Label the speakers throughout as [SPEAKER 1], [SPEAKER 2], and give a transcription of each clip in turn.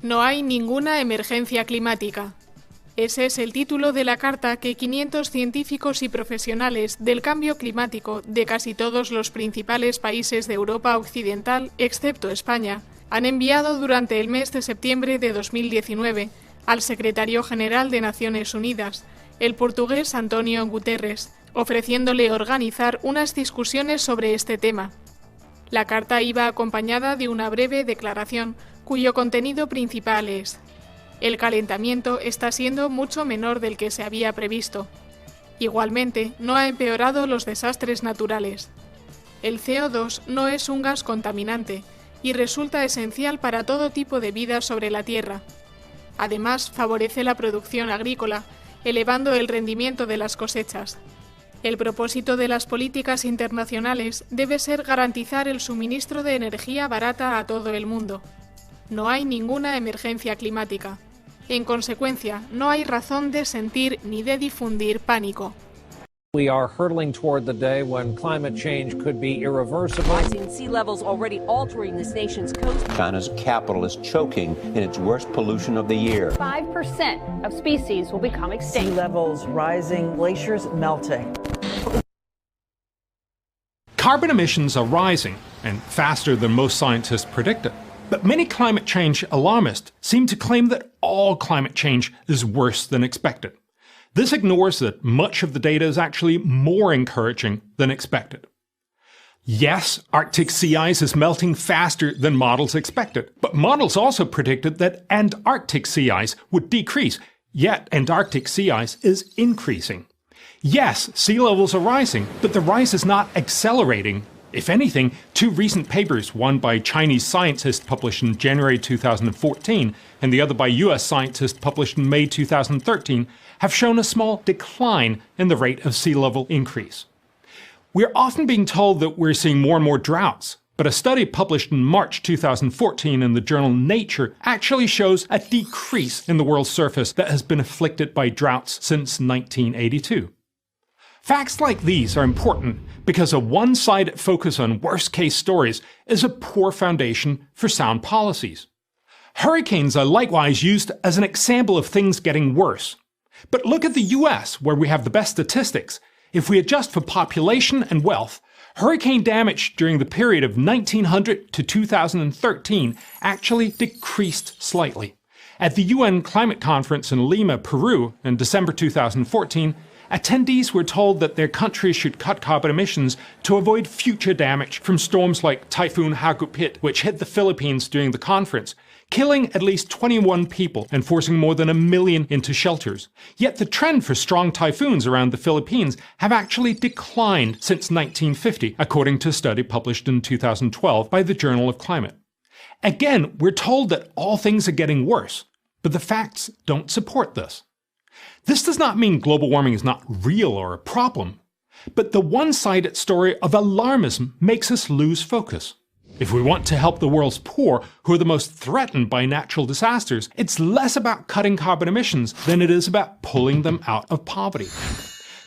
[SPEAKER 1] No hay ninguna emergencia climática. Ese es el título de la carta que 500 científicos y profesionales del cambio climático de casi todos los principales países de Europa Occidental, excepto España, han enviado durante el mes de septiembre de 2019 al secretario general de Naciones Unidas, el portugués António Guterres, ofreciéndole organizar unas discusiones sobre este tema. La carta iba acompañada de una breve declaración, cuyo contenido principal es: el calentamiento está siendo mucho menor del que se había previsto. Igualmente, no ha empeorado los desastres naturales. El CO2 no es un gas contaminante y resulta esencial para todo tipo de vida sobre la Tierra. Además, favorece la producción agrícola, elevando el rendimiento de las cosechas. El propósito de las políticas internacionales debe ser garantizar el suministro de energía barata a todo el mundo. No hay ninguna emergencia climática. En consecuencia, no hay razón de sentir ni de difundir pánico.
[SPEAKER 2] We are hurtling toward the day when climate change could be irreversible.
[SPEAKER 3] Rising sea levels already altering this nation's coast.
[SPEAKER 4] China's capital is choking in its worst pollution of the year.
[SPEAKER 5] 5% of species will become extinct.
[SPEAKER 6] Sea levels rising, glaciers melting.
[SPEAKER 7] Carbon emissions are rising, and faster than most scientists predicted. But many climate change alarmists seem to claim that all climate change is worse than expected. This ignores that much of the data is actually more encouraging than expected. Yes, Arctic sea ice is melting faster than models expected, but models also predicted that Antarctic sea ice would decrease, yet Antarctic sea ice is increasing. Yes, sea levels are rising, but the rise is not accelerating. If anything, two recent papers, one by Chinese scientists published in January 2014 and the other by US scientists published in May 2013, have shown a small decline in the rate of sea level increase. We're often being told that we're seeing more and more droughts, but a study published in March 2014 in the journal Nature actually shows a decrease in the world's surface that has been afflicted by droughts since 1982. Facts like these are important because a one-sided focus on worst-case stories is a poor foundation for sound policies. Hurricanes are likewise used as an example of things getting worse. But look at the US, where we have the best statistics. If we adjust for population and wealth, hurricane damage during the period of 1900 to 2013 actually decreased slightly. At the UN Climate Conference in Lima, Peru, in December 2014, attendees were told that their countries should cut carbon emissions to avoid future damage from storms like Typhoon Hagupit, which hit the Philippines during the conference, killing at least 21 people and forcing more than 1 million into shelters. Yet the trend for strong typhoons around the Philippines have actually declined since 1950, according to a study published in 2012 by the Journal of Climate. Again, we're told that all things are getting worse, but the facts don't support this. This does not mean global warming is not real or a problem, but the one-sided story of alarmism makes us lose focus. If we want to help the world's poor, who are the most threatened by natural disasters, it's less about cutting carbon emissions than it is about pulling them out of poverty.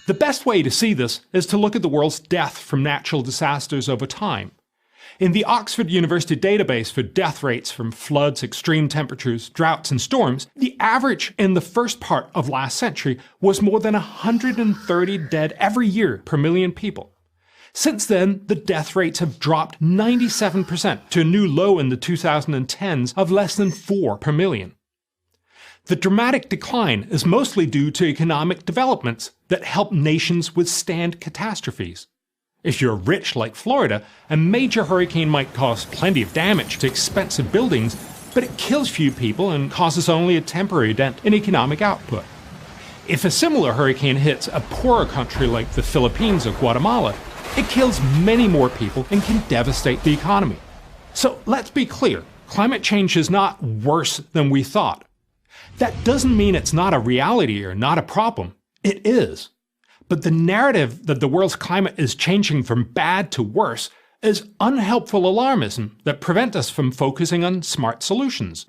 [SPEAKER 7] The best way to see this is to look at the world's death from natural disasters over time. In the Oxford University database for death rates from floods, extreme temperatures, droughts, and storms, the average in the first part of last century was more than 130 dead every year per million people. Since then, the death rates have dropped 97% to a new low in the 2010s of less than 4 per million. The dramatic decline is mostly due to economic developments that help nations withstand catastrophes. If you're rich like Florida, a major hurricane might cause plenty of damage to expensive buildings, but it kills few people and causes only a temporary dent in economic output. If a similar hurricane hits a poorer country like the Philippines or Guatemala, it kills many more people and can devastate the economy. So let's be clear, climate change is not worse than we thought. That doesn't mean it's not a reality or not a problem. It is. But the narrative that the world's climate is changing from bad to worse is unhelpful alarmism that prevent us from focusing on smart solutions.